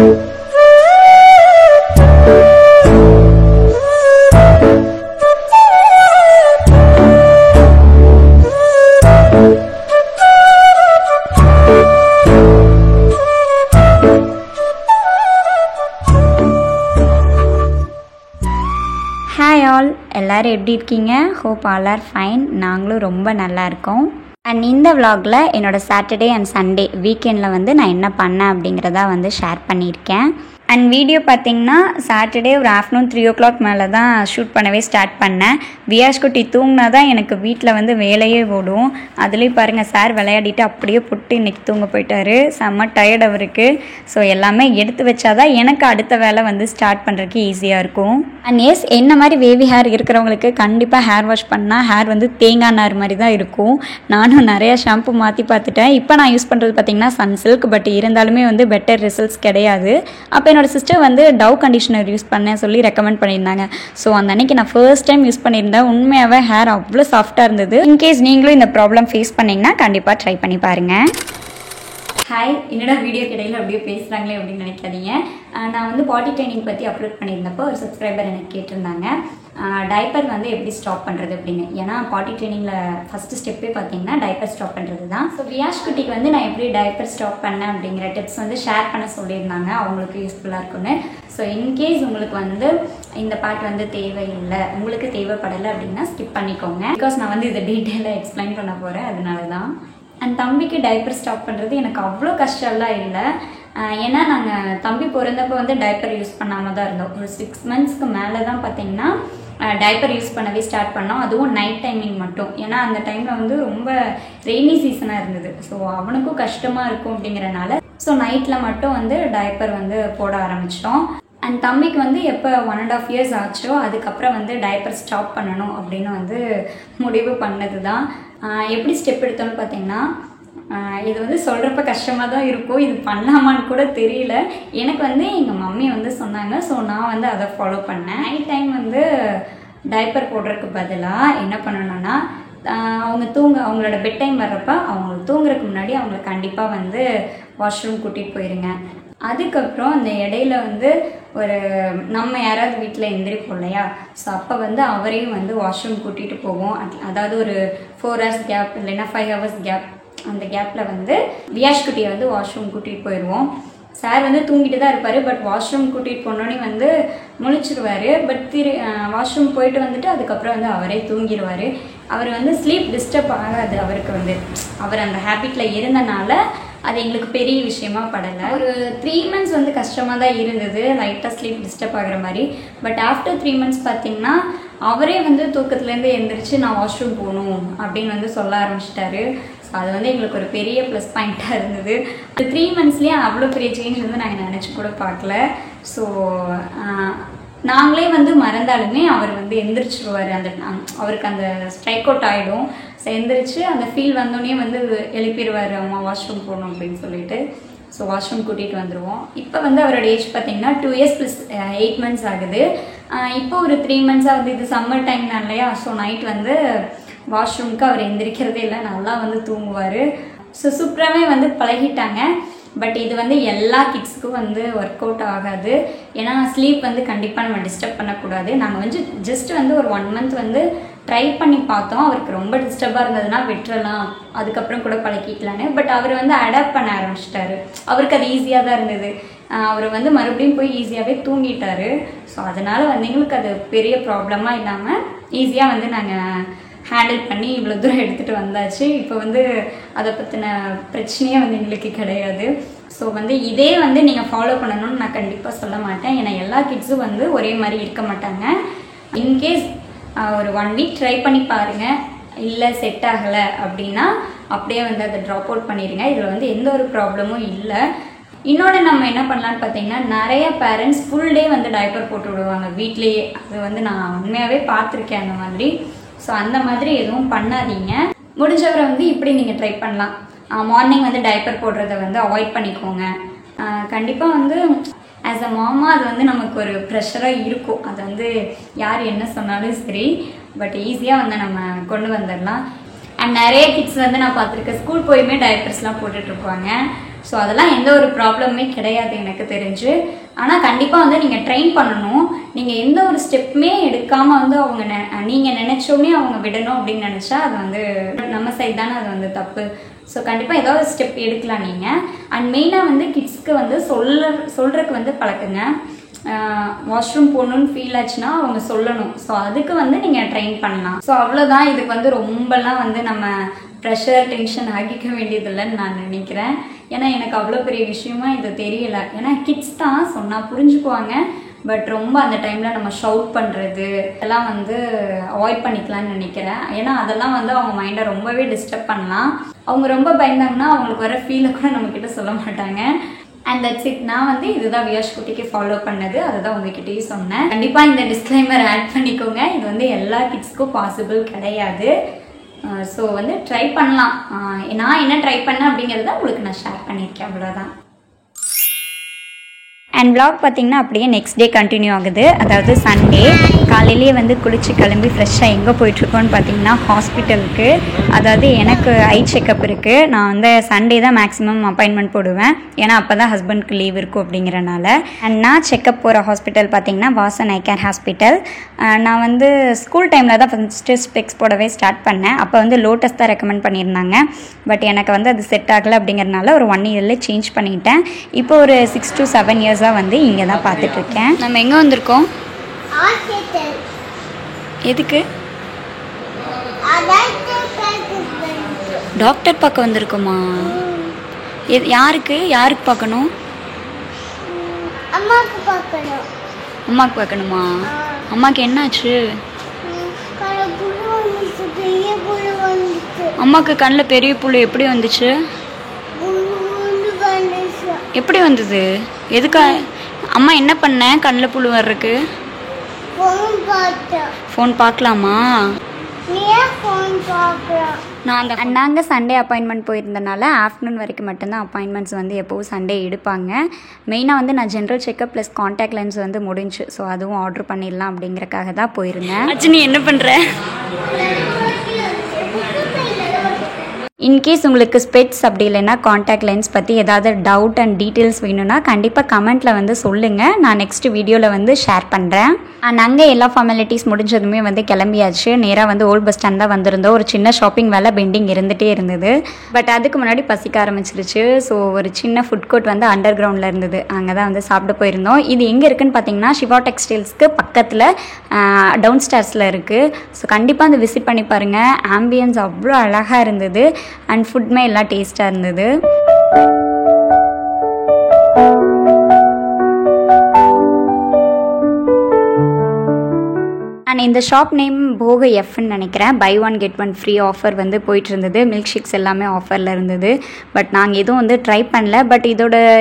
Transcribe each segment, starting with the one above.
Hi all, எல்லோரும் எப்படி இருக்கீங்க? Hope all are fine. நாங்களும் ரொம்ப நல்லா இருக்கோம். அண்ட் இந்த விலாகில் என்னோடய சாட்டர்டே அண்ட் சண்டே வீக்கெண்டில் வந்து நான் என்ன பண்ணேன் அப்படிங்கிறத வந்து ஷேர் பண்ணியிருக்கேன். அண்ட் வீடியோ பார்த்திங்கன்னா சாட்டர்டே ஒரு ஆஃப்டர்நூன் 3 o'clock மேலே தான் ஷூட் பண்ணவே ஸ்டார்ட் பண்ணேன். வியாஷ் குட்டி தூங்கினா தான் எனக்கு வீட்டில் வந்து வேலையே ஓடும். அதுலேயும் பாருங்கள், சார் விளையாடிட்டு அப்படியே புட்டு இன்றைக்கி தூங்க போயிட்டாரு. செம்ம டயர்ட் அவருக்கு. ஸோ எல்லாமே எடுத்து வச்சாதான் எனக்கு அடுத்த வேலை வந்து ஸ்டார்ட் பண்ணுறதுக்கு ஈஸியாக இருக்கும். அண்ட் எஸ், என்ன மாதிரி வேவி ஹேர் இருக்கிறவங்களுக்கு கண்டிப்பாக ஹேர் வாஷ் பண்ணால் ஹேர் வந்து தேங்காய் நார் மாதிரி தான் இருக்கும். நானும் நிறையா ஷாம்பு மாற்றி பார்த்துட்டேன். இப்போ நான் யூஸ் பண்ணுறது பார்த்திங்கன்னா சன்சில்க். பட் இருந்தாலுமே வந்து பெட்டர் ரிசல்ட்ஸ் கிடையாது. அப்போ என்னோடய சிஸ்டர் வந்து டவ் கண்டிஷனர் யூஸ் பண்ண சொல்லி ரெக்கமெண்ட் பண்ணியிருந்தாங்க. ஸோ அந்த அன்னைக்கு நான் ஃபர்ஸ்ட் டைம் யூஸ் பண்ணியிருந்தேன். உண்மையாகவே ஹேர் அவ்வளோ சாஃப்டாக இருந்தது. இன்கேஸ் நீங்களும் இந்த ப்ராப்ளம் ஃபேஸ் பண்ணிங்கன்னா கண்டிப்பாக ட்ரை பண்ணி பாருங்கள். ஹாய், என்னடா வீடியோ கிடையில அப்படியே பேசுகிறாங்களே அப்படின்னு நினைக்காதீங்க. நான் வந்து பாட்டி ட்ரைனிங் பற்றி அப்லோட் பண்ணியிருந்தப்போ ஒரு சப்ஸ்கிரைபர் எனக்கு கேட்டிருந்தாங்க, டைப்பர் வந்து எப்படி ஸ்டாப் பண்ணுறது அப்படின்னு. ஏன்னா பாட்டி ட்ரைனிங்கில் ஃபஸ்ட்டு ஸ்டெப்பே பார்த்தீங்கன்னா டைப்பர் ஸ்டாப் பண்ணுறது தான். ஸோ வியாஷ் குட்டிக்கு வந்து நான் எப்படி டைப்பர் ஸ்டாப் பண்ணேன் அப்படிங்கிற டிப்ஸ் வந்து ஷேர் பண்ண சொல்லியிருந்தாங்க, அவங்களுக்கு யூஸ்ஃபுல்லாக இருக்குன்னு. ஸோ இன்கேஸ் உங்களுக்கு வந்து இந்த பார்ட் வந்து தேவையில்லை, உங்களுக்கு தேவைப்படலை அப்படின்னா ஸ்கிப் பண்ணிக்கோங்க. பிகாஸ் நான் வந்து இதை டீட்டெயிலாக எக்ஸ்பிளைன் பண்ண போகிறேன், அதனால தான். அண்ட் தம்பிக்கு டைப்பர் ஸ்டாப் பண்ணுறது எனக்கு அவ்வளோ கஷ்டம்லாம் இல்லை. ஏன்னா நாங்கள் தம்பி பிறந்தப்போ வந்து டைப்பர் யூஸ் பண்ணாமல் தான் இருந்தோம். ஒரு 6 monthsக்கு மேலே தான் பார்த்தீங்கன்னா டைப்பர் யூஸ் பண்ணவே ஸ்டார்ட் பண்ணோம். அதுவும் நைட் டைமிங் மட்டும். ஏன்னா அந்த டைமில் வந்து ரொம்ப ரெய்னி சீசனாக இருந்தது. ஸோ அவனுக்கும் கஷ்டமாக இருக்கும் அப்படிங்கிறனால ஸோ நைட்டில் மட்டும் வந்து டைப்பர் வந்து போட ஆரம்பிச்சிட்டோம். அண்ட் தம்பிக்கு வந்து எப்போ 1.5 years ஆச்சோ அதுக்கப்புறம் வந்து டைப்பர் ஸ்டாப் பண்ணணும் அப்படின்னு வந்து முடிவு பண்ணது தான். எப்படி ஸ்டெப் எடுத்தோன்னு பார்த்தீங்கன்னா, இது வந்து சொல்கிறப்ப கஷ்டமாக தான் இருக்கும். இது பண்ணலாமான்னு கூட தெரியல. எனக்கு வந்து எங்கள் மம்மி வந்து சொன்னாங்க. ஸோ நான் வந்து அதை ஃபாலோ பண்ணேன். நைட் டைம் வந்து டைப்பர் போடுறதுக்கு பதிலாக என்ன பண்ணணும்னா, அவங்களோட பெட் டைம் வர்றப்ப அவங்களுக்கு தூங்குறதுக்கு முன்னாடி அவங்கள கண்டிப்பாக வந்து வாஷ்ரூம் கூட்டிகிட்டு போயிருங்க. அதுக்கப்புறம் அந்த இடையில வந்து ஒரு நம்ம யாராவது வீட்டில் எந்திரிப்போம் இல்லையா, ஸோ அப்போ வந்து அவரையும் வந்து வாஷ்ரூம் கூட்டிகிட்டு போவோம். அதாவது ஒரு 4 hours கேப் இல்லைன்னா 5 hours கேப், அந்த கேப்பில் வந்து வியாஷ் குட்டியை வந்து வாஷ்ரூம் கூட்டிகிட்டு போயிடுவோம். சார் வந்து தூங்கிட்டு தான் இருப்பார். பட் வாஷ்ரூம் கூட்டிகிட்டு போனோடனே வந்து முழிச்சிருவார். பட் வாஷ்ரூம் போயிட்டு வந்துட்டு அதுக்கப்புறம் வந்து அவரே தூங்கிடுவார். அவர் வந்து ஸ்லீப் டிஸ்டர்ப் ஆகாது. அவருக்கு வந்து அவர் அந்த ஹேபிட்டில் இருந்தனால அது எங்களுக்கு பெரிய விஷயமா படலை. ஒரு 3 months வந்து கஷ்டமாக தான் இருந்தது, லைட்டாக ஸ்லீப் டிஸ்டர்ப் ஆகிற மாதிரி. பட் ஆஃப்டர் 3 months பார்த்திங்கன்னா அவரே வந்து தூக்கத்துலேருந்து எழுந்திரிச்சு நான் வாஷ்ரூம் போகணும் அப்படின்னு வந்து சொல்ல ஆரம்பிச்சிட்டாரு. ஸோ அது வந்து எங்களுக்கு ஒரு பெரிய ப்ளஸ் பாயிண்ட்டாக இருந்தது. 3 monthsலேயே அவ்வளோ பெரிய சேஞ்ச் வந்து நாங்கள் நினச்சி கூட பார்க்கல. ஸோ நாங்களே வந்து மறந்தாலுமே அவர் வந்து எந்திரிச்சிருவார். அவருக்கு அந்த ஸ்ட்ரைக் அவுட் ஆகிடும். ஸோ எந்திரிச்சு அந்த ஃபீல் வந்தோடனே வந்து எழுப்பிடுவார், அம்மா வாஷ்ரூம் போகணும் அப்படின்னு சொல்லிட்டு. ஸோ வாஷ்ரூம் கூட்டிகிட்டு வந்துடுவோம். இப்போ வந்து அவரோட ஏஜ் பார்த்திங்கன்னா 2 years + 8 months ஆகுது. இப்போ ஒரு 3 months ஆகுது. இது சம்மர் டைம் தான் இல்லையா, ஸோ நைட் வந்து வாஷ்ரூமுக்கு அவர் எந்திரிக்கிறதே இல்லை, நல்லா வந்து தூங்குவார். ஸோ சூப்பராகவே வந்து பழகிட்டாங்க. பட் இது வந்து எல்லா கிட்ஸுக்கும் வந்து ஒர்க் அவுட் ஆகாது. ஏன்னா ஸ்லீப் வந்து கண்டிப்பாக நம்ம டிஸ்டர்ப் பண்ணக்கூடாது. நாங்கள் வந்து ஜஸ்ட் வந்து ஒரு 1 month வந்து ட்ரை பண்ணி பார்த்தோம். அவருக்கு ரொம்ப டிஸ்டர்பாக இருந்ததுன்னா விட்டுறலாம், அதுக்கப்புறம் கூட பழகிக்கலான்னு. பட் அவர் வந்து அடாப்ட் பண்ண ஆரம்பிச்சிட்டாரு. அவருக்கு அது ஈஸியாக தான் இருந்தது. அவர் வந்து மறுபடியும் போய் ஈஸியாகவே தூங்கிட்டார். ஸோ அதனால் வந்து எங்களுக்கு அது பெரிய ப்ராப்ளமாக இல்லாமல் ஈஸியாக வந்து நாங்கள் ஹேண்டில் பண்ணி இவ்வளோ தூரம் எடுத்துகிட்டு வந்தாச்சு. இப்போ வந்து அதை பற்றின பிரச்சனையே வந்து எங்களுக்கு கிடையாது. ஸோ வந்து இதே வந்து நீங்கள் ஃபாலோ பண்ணணும்னு நான் கண்டிப்பாக சொல்ல மாட்டேன். ஏன்னா எல்லா கிட்ஸும் வந்து ஒரே மாதிரி இருக்க மாட்டாங்க. இன்கேஸ் ஒரு 1 week ட்ரை பண்ணி பாருங்கள், இல்லை செட் ஆகலை அப்படின்னா அப்படியே வந்து அதை ட்ராப் அவுட் பண்ணிடுங்க. இதில் வந்து எந்த ஒரு ப்ராப்ளமும் இல்லை. இன்னொன்று நம்ம என்ன பண்ணலான்னு பார்த்தீங்கன்னா, நிறைய பேரண்ட்ஸ் ஃபுல் டே வந்து டைப்பர் போட்டு விடுவாங்க வீட்லேயே. அது வந்து நான் உண்மையாகவே பார்த்துருக்கேன் அந்த மாதிரி. ஸோ அந்த மாதிரி எதுவும் பண்ணாதீங்க. முடிஞ்சவரை வந்து இப்படி நீங்கள் ட்ரை பண்ணலாம். மார்னிங் வந்து டைப்பர் போடுறத வந்து அவாய்ட் பண்ணிக்கோங்க. கண்டிப்பாக வந்து ஆஸ் அ மாமா அது வந்து நமக்கு ஒரு ப்ரெஷராக இருக்கும். அது வந்து யார் என்ன சொன்னாலும் சரி, பட் ஈஸியாக வந்து நம்ம கொண்டு வந்துடலாம். அண்ட் நிறைய கிட்ஸ் வந்து நான் பார்த்துருக்கேன், ஸ்கூல் போயுமே டைப்பர்ஸ்லாம் போட்டுட்ருப்பாங்க. ஸோ அதெல்லாம் எந்த ஒரு ப்ராப்ளமே கிடையாது எனக்கு தெரிஞ்சு. ஆனால் கண்டிப்பாக வந்து நீங்கள் ட்ரெயின் பண்ணணும். நீங்கள் எந்த ஒரு ஸ்டெப்புமே எடுக்காமல் வந்து அவங்க நீங்கள் நினச்சோடனே அவங்க விடணும் அப்படின்னு நினச்சா அது வந்து நம்ம சைடு தானே அது வந்து தப்பு. ஸோ கண்டிப்பாக ஏதாவது ஸ்டெப் எடுக்கலாம் நீங்கள். அண்ட் மெயினாக வந்து கிட்ஸ்க்கு வந்து சொல்கிறதுக்கு வந்து பழக்குங்க. வாஷ்ரூம் போகணுன்னு ஃபீல் ஆச்சுன்னா அவங்க சொல்லணும். ஸோ அதுக்கு வந்து நீங்கள் ட்ரெயின் பண்ணலாம். ஸோ அவ்வளோதான். இதுக்கு வந்து ரொம்பலாம் வந்து நம்ம ப்ரெஷர் டென்ஷன் ஆகிக்க வேண்டியதில்லைன்னு நான் நினைக்கிறேன். ஏன்னா எனக்கு அவ்வளோ பெரிய விஷயமா இது தெரியல. ஏன்னா கிட்ஸ் தான் சொன்னால் புரிஞ்சுக்குவாங்க. பட் ரொம்ப அந்த டைமில் நம்ம ஷவுட் பண்ணுறது இதெல்லாம் வந்து அவாய்ட் பண்ணிக்கலாம்னு நினைக்கிறேன். ஏன்னா அதெல்லாம் வந்து அவங்க மைண்டை ரொம்பவே டிஸ்டர்ப் பண்ணலாம். அவங்க ரொம்ப பயந்தாங்கன்னா அவங்களுக்கு வர ஃபீலை கூட நம்மக்கிட்ட சொல்ல மாட்டாங்க. And that's it. நான் வந்து இதுதான் வியாஷ் குட்டிக்கு ஃபாலோ பண்ணது, அதுதான் உங்ககிட்டயும் சொன்னேன். கண்டிப்பாக இந்த டிஸ்க்ளைமர் ஆட் பண்ணிக்கோங்க. இது வந்து எல்லா கிட்ஸ்க்கும் பாசிபிள் கிடையாது. ஸோ வந்து ட்ரை பண்ணலாம். நான் என்ன ட்ரை பண்ணேன் அப்படிங்கிறத உங்களுக்கு நான் ஷேர் பண்ணியிருக்கேன், அவ்வளோதான். அண்ட் vlog பார்த்திங்கன்னா அப்படியே நெக்ஸ்ட் டே கண்டினியூ ஆகுது. அதாவது சண்டே காலையிலேயே வந்து குளிச்சு கிளம்பி ஃப்ரெஷ்ஷாக எங்கே போயிட்டுருக்கோன்னு பார்த்தீங்கன்னா ஹாஸ்பிட்டலுக்கு. அதாவது எனக்கு ஐ செக்கப் இருக்குது. நான் வந்து சண்டே தான் மேக்ஸிமம் அப்பாயின்மெண்ட் போடுவேன். ஏன்னா அப்போ தான் ஹஸ்பண்ட்க்கு லீவ் இருக்கும் அப்படிங்கிறனால. அண்ட் நான் செக்கப் போகிற ஹாஸ்பிட்டல் பார்த்திங்கன்னா வாசன் ஐ கேர் ஹாஸ்பிட்டல். நான் வந்து ஸ்கூல் டைமில் தான் ஃபஸ்ட்டு ஸ்பெக்ஸ் போடவே ஸ்டார்ட் பண்ணேன். அப்போ வந்து லோட்டஸ் தான் ரெக்கமெண்ட் பண்ணியிருந்தாங்க. பட் எனக்கு வந்து அது செட் ஆகலை அப்படிங்கிறனால ஒரு 1 இயரில் சேஞ்ச் பண்ணிட்டேன். இப்போ ஒரு 6 to 7 இயர்ஸாக வந்து இங்கே தான் பார்த்துட்ருக்கேன். நம்ம எங்கே வந்திருக்கோம்? எதுக்கு? டாக்டர் பார்க்க வந்திருக்கோமா? யாருக்கு பார்க்கணும்? அம்மாவுக்கு பார்க்கணுமா? அம்மாவுக்கு என்னாச்சு? அம்மாவுக்கு கண்ணில் பெரிய புழு எப்படி வந்துச்சு? எப்படி வந்தது? எதுக்கா? அம்மா என்ன பண்ண கண்ணில் புழு வர்றதுக்கு? ஃபோன் பார்க்கலாமா? நாங்கள் சண்டே அப்பாயின்மெண்ட் போயிருந்தனால ஆஃப்டர்நூன் வரைக்கும் மட்டும்தான் அப்பாயின்மெண்ட்ஸ் வந்து எப்போவும் சண்டே எடுப்பாங்க. மெயினாக வந்து நான் general checkup plus contact lens வந்து முடிஞ்சு. ஸோ அதுவும் ஆர்டர் பண்ணிடலாம் அப்படிங்கிறக்காக தான் போயிருந்தேன். நீ என்ன பண்ணுற? இன்கேஸ் உங்களுக்கு ஸ்பெட்ஸ் அப்படி இல்லைன்னா காண்டாக்ட் லென்ஸ் பற்றி ஏதாவது டவுட் அண்ட் டீட்டெயில்ஸ் வேணும்னா கண்டிப்பாக கமெண்ட்டில் வந்து சொல்லுங்கள். நான் நெக்ஸ்ட் வீடியோவில் வந்து ஷேர் பண்ணுறேன். அண்ட் அங்கே எல்லா ஃபார்மாலிட்டிஸ் முடிஞ்சதுமே வந்து கிளம்பியாச்சு. நேராக வந்து ஓல்ட் பஸ் ஸ்டாண்ட் தான் வந்திருந்தோம். ஒரு சின்ன ஷாப்பிங் வேலை பெண்டிங் இருந்துகிட்டே இருந்தது. பட் அதுக்கு முன்னாடி பசிக்க ஆரம்பிச்சிருச்சு. ஸோ ஒரு சின்ன ஃபுட் கோர்ட் வந்து அண்டர் கிரவுண்டில் இருந்தது. அங்கே தான் வந்து சாப்பிட போயிருந்தோம். இது எங்கே இருக்குதுன்னு பார்த்தீங்கன்னா சிவா டெக்ஸ்டைல்ஸ்க்கு பக்கத்தில் டவுன் ஸ்டேர்ஸில் இருக்குது. ஸோ கண்டிப்பாக அந்த விசிட் பண்ணி பாருங்கள். ஆம்பியன்ஸ் அவ்வளோ அழகாக இருந்தது. அண்ட் ஃபுட்மே எல்லாம் டேஸ்ட்டாக இருந்தது. அண்ட் இந்த ஷாப் நேம் போக எஃப்னு நினைக்கிறேன். பை 1 get 1 ஃப்ரீ ஆஃபர் வந்து போயிட்டு இருந்தது. மில்க் ஷேக்ஸ் எல்லாமே ஆஃபரில் இருந்தது. பட் நாங்கள் எதுவும் வந்து ட்ரை பண்ணல. பட்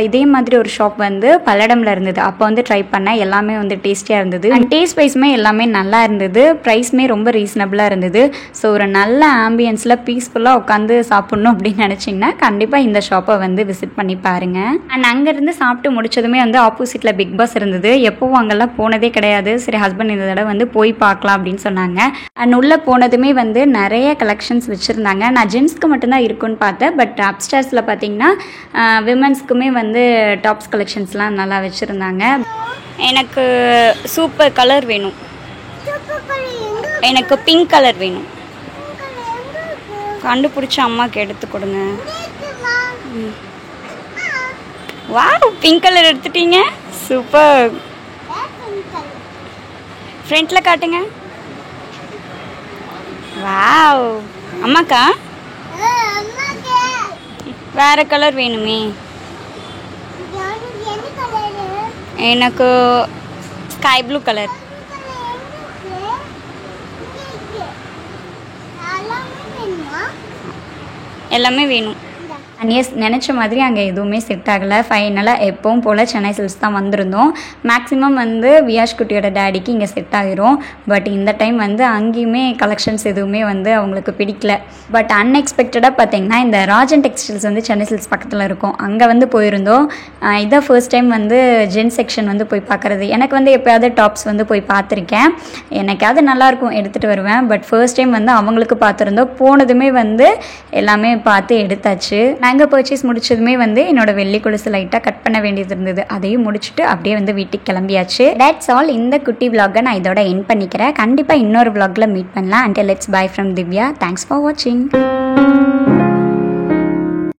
இதே மாதிரி ஒரு ஷாப் வந்து பல்லடமில் இருந்தது. அப்போ வந்து ட்ரை பண்ணேன். எல்லாமே வந்து டேஸ்டியாக இருந்தது. அண்ட் டேஸ்ட் வைஸுமே எல்லாமே நல்லா இருந்தது. ப்ரைஸ்மே ரொம்ப ரீசனபிளாக இருந்தது. ஸோ ஒரு நல்ல ஆம்பியன்ஸில் பீஸ்ஃபுல்லாக உட்காந்து சாப்பிட்ணும் அப்படின்னு நினச்சிங்கன்னா கண்டிப்பாக இந்த ஷாப்பை வந்து விசிட் பண்ணி பாருங்கள். அண்ட் அங்கேருந்து சாப்பிட்டு முடிச்சதுமே வந்து ஆப்போசிட்டில் பிக் பாஸ் இருந்தது. எப்போவும் அங்கெல்லாம் போனதே கிடையாது. சரி ஹஸ்பண்ட் இந்த தடவை வந்து போய் பார்க்கலாம் அப்படின்னு சொன்னாங்க. அண்ட் உள்ளே போனதுமே வந்து நிறைய கலெக்ஷன்ஸ் வச்சுருந்தாங்க. நான் ஜென்ஸ்க்கு மட்டும்தான் இருக்குன்னு பார்த்தேன். பட் அப்ஸ்டேர்ஸில் பார்த்தீங்கன்னா விமன்ஸ்க்குமே வந்து டாப்ஸ் கலெக்ஷன்ஸ்லாம் நல்லா வச்சுருந்தாங்க. எனக்கு சூப்பர் கலர் வேணும். எனக்கு பிங்க் கலர் வேணும். கண்டுபிடிச்ச அம்மாவுக்கு எடுத்து கொடுங்க. வாவ், பிங்க் கலர் எடுத்துட்டீங்க. சூப்பர். ஃப்ரண்ட்டில் காட்டுங்க. வாவ், அம்மாக்கா வேறு கலர் வேணுமே. எனக்கு ஸ்கை ப்ளூ கலர். எல்லாமே வேணும். அண்ட் எஸ், நினச்ச மாதிரி அங்கே எதுவுமே செட் ஆகலை. ஃபைனலாக எப்பவும் போல் சென்னை சில்க்ஸ் தான் வந்திருந்தோம். மேக்ஸிமம் வந்து வியாஷ் குட்டியோட டேடிக்கு இங்கே செட் ஆகிரும். பட் இந்த டைம் வந்து அங்கேயுமே கலெக்ஷன்ஸ் எதுவுமே வந்து அவங்களுக்கு பிடிக்கல. பட் அன்எக்ஸ்பெக்டடாக பார்த்தீங்கன்னா இந்த ராஜன் டெக்ஸ்டைல்ஸ் வந்து சென்னை சில்க்ஸ் பக்கத்தில் இருக்கும். அங்கே வந்து போயிருந்தோம். இதான் ஃபர்ஸ்ட் டைம் வந்து ஜென்ஸ் செக்ஷன் வந்து போய் பார்க்குறது. எனக்கு வந்து எப்போயாவது டாப்ஸ் வந்து போய் பார்த்துருக்கேன். எனக்காவது நல்லாயிருக்கும், எடுத்துகிட்டு வருவேன். பட் ஃபர்ஸ்ட் டைம் வந்து அவங்களுக்கு பார்த்துருந்தோம். போனதுமே வந்து எல்லாமே பார்த்து எடுத்தாச்சு. நான் ஹேங்கர் பர்ச்சேஸ் முடிச்சதுமே வந்து என்னோட வெள்ளி கொலுசு லைட்டாக கட் பண்ண வேண்டியது இருந்தது. அதையும் முடிச்சுட்டு அப்படியே வந்து வீட்டுக்கு கிளம்பியாச்சு. That's all. இந்த குட்டி vlog-ஐ நான் இதோட எண்ட் பண்ணிக்கிறேன். கண்டிப்பாக இன்னொரு vlog-ல மீட் பண்ணலாம். until it's bye from Divya. Thanks for watching.